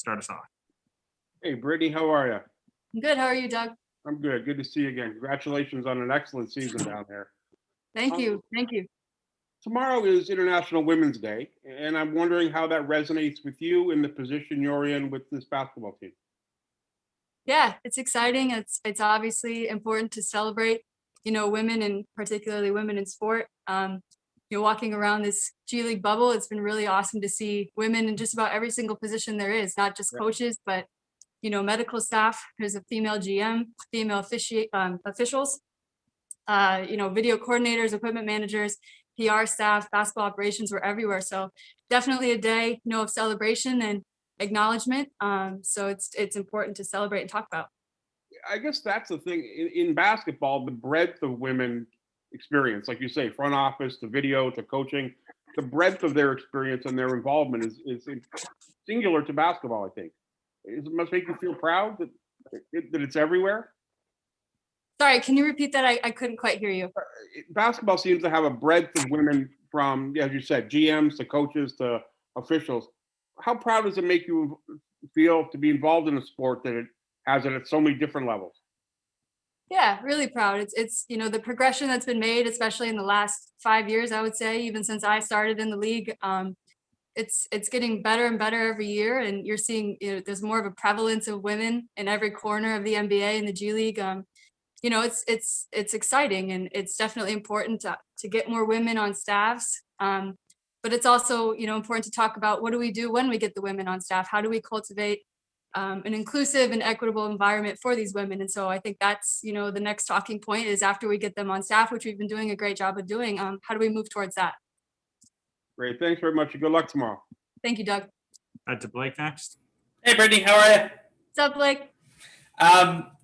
start us off. Hey, Brittni, how are you? I'm good. How are you, Doug? I'm good. Good to see you again. Congratulations on an excellent season down there. Thank you. Thank you. Tomorrow is International Women's Day, and I'm wondering how that resonates with you in the position you're in with this basketball team. Yeah, it's exciting. It's obviously important to celebrate, women and particularly women in sport. Walking around this G League bubble, it's been really awesome to see women in just about every single position there is, not just coaches, but medical staff. There's a female GM, female officials, video coordinators, equipment managers, PR staff, basketball operations were everywhere. So definitely a day, of celebration and acknowledgement. So it's important to celebrate and talk about. I guess that's the thing in basketball, the breadth of women experience, like you say, front office to video to coaching, the breadth of their experience and their involvement is singular to basketball, I think. It must make you feel proud that it's everywhere. Sorry, can you repeat that? I couldn't quite hear you. Basketball seems to have a breadth of women from, as you said, GMs to coaches to officials. How proud does it make you feel to be involved in a sport that it has it at so many different levels? Yeah, really proud. It's the progression that's been made, especially in the last 5 years, I would say, even since I started in the league. It's getting better and better every year, and you're seeing there's more of a prevalence of women in every corner of the NBA and the G League. It's exciting, and it's definitely important to get more women on staffs. But it's also important to talk about what do we do when we get the women on staff? How do we cultivate an inclusive and equitable environment for these women? And so I think that's the next talking point is after we get them on staff, which we've been doing a great job of doing. How do we move towards that? Great, thanks very much, and good luck tomorrow. Thank you, Doug. To Blake next. Hey, Brittni, how are you? What's up, Blake?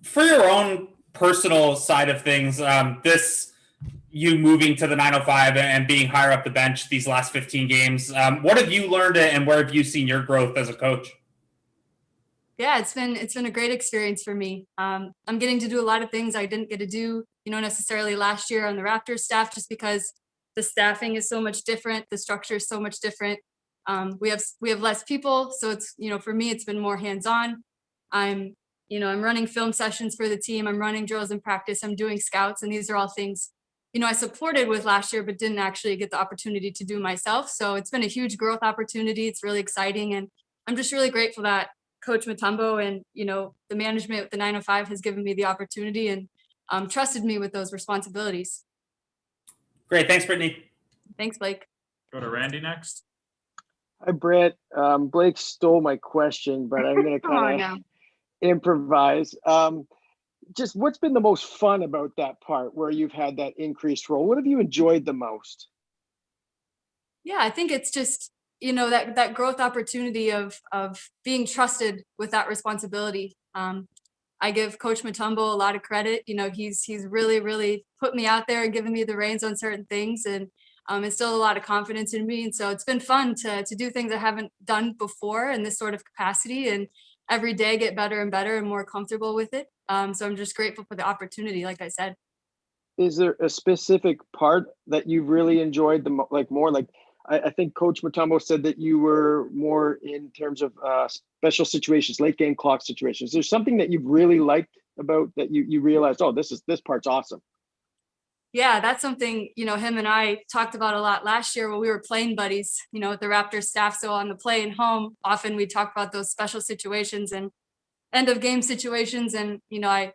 For your own personal side of things, you moving to the 905 and being higher up the bench these last 15 games, what have you learned and where have you seen your growth as a coach? Yeah, it's been a great experience for me. I'm getting to do a lot of things I didn't get to do, necessarily last year on the Raptors staff, just because the staffing is so much different, the structure is so much different. We have less people, so it's for me it's been more hands-on. I'm running film sessions for the team. I'm running drills in practice. I'm doing scouts, and these are all things I supported with last year, but didn't actually get the opportunity to do myself. So it's been a huge growth opportunity. It's really exciting, and I'm just really grateful that Coach Mutombo and the management with the 905 has given me the opportunity and trusted me with those responsibilities. Great, thanks, Brittni. Thanks, Blake. Go to Randy next. Hi, Britt. Blake stole my question, but I'm going to kind of improvise. Just what's been the most fun about that part where you've had that increased role? What have you enjoyed the most? Yeah, I think it's just that growth opportunity of being trusted with that responsibility. I give Coach Mutombo a lot of credit. He's really put me out there and given me the reins on certain things, and instilled a lot of confidence in me. And so it's been fun to do things I haven't done before in this sort of capacity, and every day get better and better and more comfortable with it. So I'm just grateful for the opportunity, like I said. Is there a specific part that you really enjoyed more? I think Coach Mutombo said that you were more in terms of special situations, late game clock situations. Is there something that you've really liked about that you realized, oh, this part's awesome? Yeah, that's something, him and I talked about a lot last year when we were playing buddies, with the Raptors staff. So on the plane home, often we talk about those special situations and end of game situations. And, I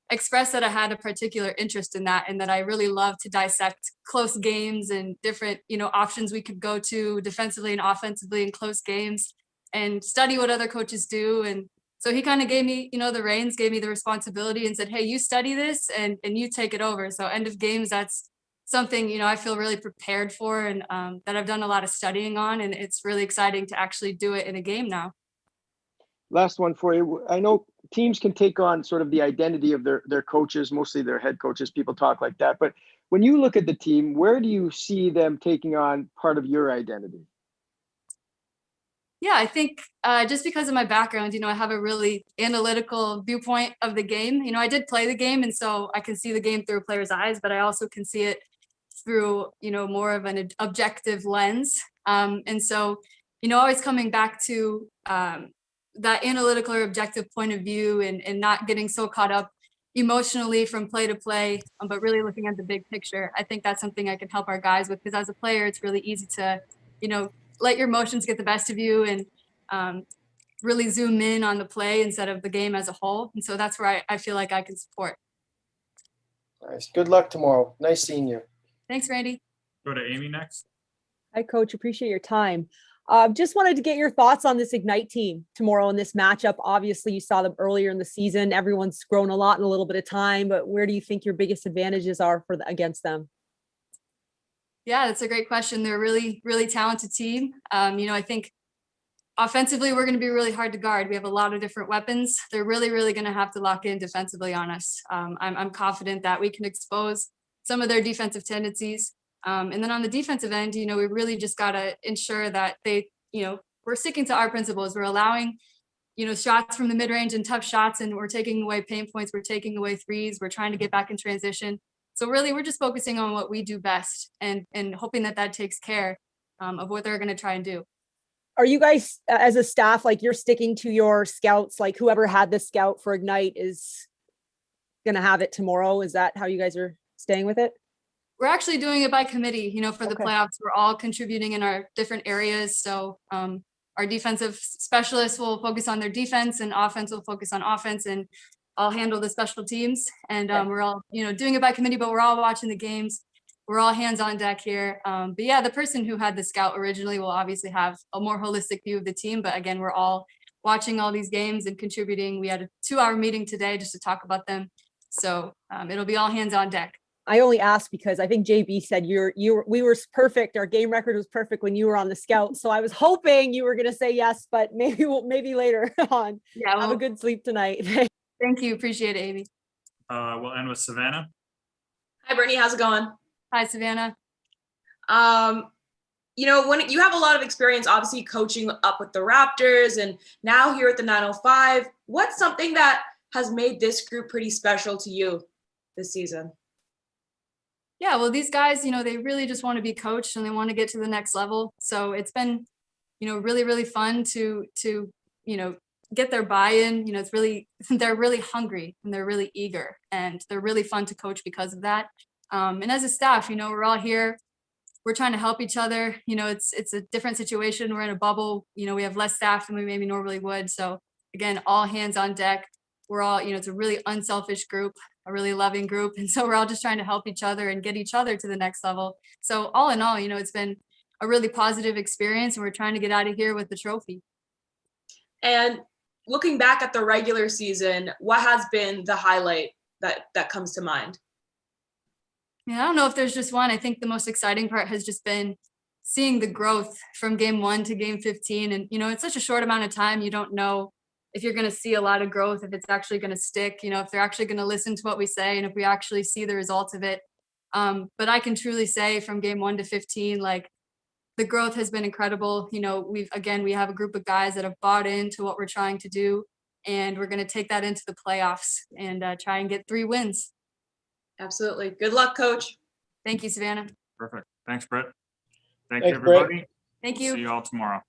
expressed that I had a particular interest in that, and that I really love to dissect close games and different, options we could go to defensively and offensively in close games, and study what other coaches do. And so he kind of gave me, the reins, gave me the responsibility and said, hey, you study this and you take it over. So end of games, that's something, I feel really prepared for, and that I've done a lot of studying on, and it's really exciting to actually do it in a game now. Last one for you. I know teams can take on sort of the identity of their coaches, mostly their head coaches. People talk like that. But when you look at the team, where do you see them taking on part of your identity? Yeah, I think just because of my background, I have a really analytical viewpoint of the game. I did play the game, and so I can see the game through a player's eyes, but I also can see it through, more of an objective lens. And so, always coming back to that analytical or objective point of view and not getting so caught up emotionally from play to play, but really looking at the big picture. I think that's something I can help our guys with, because as a player, it's really easy to, let your emotions get the best of you and really zoom in on the play instead of the game as a whole. And so that's where I feel like I can support. Nice. Good luck tomorrow. Nice seeing you. Thanks, Randy. Go to Amy next. Hi, Coach. Appreciate your time. Just wanted to get your thoughts on this Ignite team tomorrow in this matchup. Obviously, you saw them earlier in the season. Everyone's grown a lot in a little bit of time, but where do you think your biggest advantages are against them? Yeah, that's a great question. They're a really, really talented team. I think offensively, we're going to be really hard to guard. We have a lot of different weapons. They're really, really going to have to lock in defensively on us. I'm confident that we can expose some of their defensive tendencies. And then on the defensive end, we really just got to ensure that we're sticking to our principles. We're allowing, shots from the mid-range and tough shots, and we're taking away paint points. We're taking away threes. We're trying to get back in transition. So really, we're just focusing on what we do best and hoping that takes care of what they're going to try and do. Are you guys as a staff, like you're sticking to your scouts, like whoever had the scout for Ignite is going to have it tomorrow? Is that how you guys are staying with it? We're actually doing it by committee, for the Okay. playoffs. We're all contributing in our different areas. So our defensive specialists will focus on their defense and offense will focus on offense, and I'll handle the special teams. And we're all, doing it by committee, but we're all watching the games. We're all hands on deck here. But yeah, the person who had the scout originally will obviously have a more holistic view of the team. But again, we're all watching all these games and contributing. We had a 2-hour meeting today just to talk about them. So it'll be all hands on deck. I only asked because I think JB said we were perfect. Our game record was perfect when you were on the scout. So I was hoping you were going to say yes, but maybe later on. Yeah. Have Well, a good sleep tonight. thank you. Appreciate it, Amy. We'll end with Savannah. Hi, Brittni. How's it going? Hi, Savannah. When you have a lot of experience, obviously coaching up with the Raptors and now here at the 905, what's something that has made this group pretty special to you this season? Yeah, well, these guys, they really just want to be coached and they want to get to the next level. So it's been, really, really fun to get their buy-in. It's really, they're really hungry and they're really eager and they're really fun to coach because of that. And as a staff, we're all here. We're trying to help each other. It's a different situation. We're in a bubble. We have less staff than we maybe normally would. So again, all hands on deck. We're all, it's a really unselfish group, a really loving group. And so we're all just trying to help each other and get each other to the next level. So all in all, it's been a really positive experience and we're trying to get out of here with the trophy. And looking back at the regular season, what has been the highlight that comes to mind? Yeah, I don't know if there's just one. I think the most exciting part has just been seeing the growth from game 1 to game 15. And, it's such a short amount of time. You don't know if you're going to see a lot of growth, if it's actually going to stick, if they're actually going to listen to what we say and if we actually see the results of it. But I can truly say from game 1 to 15, like the growth has been incredible. We have a group of guys that have bought into what we're trying to do, and we're going to take that into the playoffs and try and get 3 wins. Absolutely. Good luck, Coach. Thank you, Savannah. Perfect. Thanks, Britt. Thank Thanks, you, everybody. Thank See you. you all tomorrow.